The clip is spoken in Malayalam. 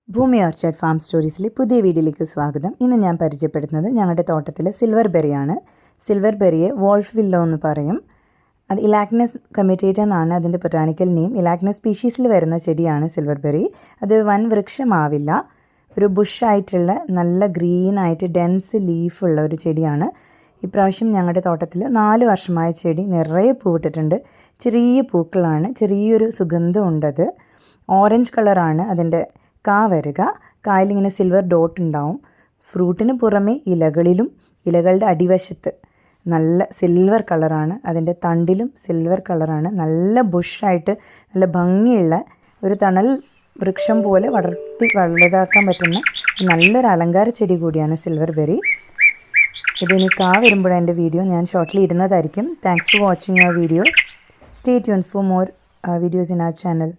ഭൂമി ഓർച്ചാഡ് ഫാം സ്റ്റോറീസിലെ പുതിയ വീഡിയോയിലേക്ക് സ്വാഗതം. ഇന്ന് ഞാൻ പരിചയപ്പെടുത്തുന്നത് ഞങ്ങളുടെ തോട്ടത്തിലെ സിൽവർ ബെറിയാണ്. സിൽവർ ബെറിയെ വോൾഫ് വില്ലോ എന്ന് പറയും. അത് ഇലാക്നസ് കമ്മ്യൂട്ടേറ്റ എന്നാണ് അതിൻ്റെ ബൊട്ടാനിക്കൽ നെയിം. ഇലാക്നസ് സ്പീഷീസിൽ വരുന്ന ചെടിയാണ് സിൽവർ ബെറി. അത് വൻ വൃക്ഷമാവില്ല, ഒരു ബുഷായിട്ടുള്ള നല്ല ഗ്രീനായിട്ട് ഡെൻസ് ലീഫുള്ള ഒരു ചെടിയാണ്. ഇപ്രാവശ്യം ഞങ്ങളുടെ തോട്ടത്തിൽ 4 വർഷമായ ചെടി നിറയെ പൂവിട്ടിട്ടുണ്ട്. ചെറിയ പൂക്കളാണ്, ചെറിയൊരു സുഗന്ധമുണ്ടത്. ഓറഞ്ച് കളറാണ് അതിൻ്റെ കാ വരിക. കായലിങ്ങനെ സിൽവർ ഡോട്ട് ഉണ്ടാവും. ഫ്രൂട്ടിന് പുറമെ ഇലകളുടെ അടിവശത്ത് നല്ല സിൽവർ കളറാണ്. അതിൻ്റെ തണ്ടിലും സിൽവർ കളറാണ്. നല്ല ബുഷായിട്ട് നല്ല ഭംഗിയുള്ള ഒരു തണൽ വൃക്ഷം പോലെ വലുതാക്കാൻ പറ്റുന്ന നല്ലൊരു അലങ്കാര ചെടി കൂടിയാണ് സിൽവർ ബെറി. ഇതിനി കാ വരുമ്പോഴേ എൻ്റെ വീഡിയോ ഞാൻ ഷോർട്ട്ലി ഇടുന്നതായിരിക്കും. Thanks for watching our videos. Stay tune for more videos in our channel.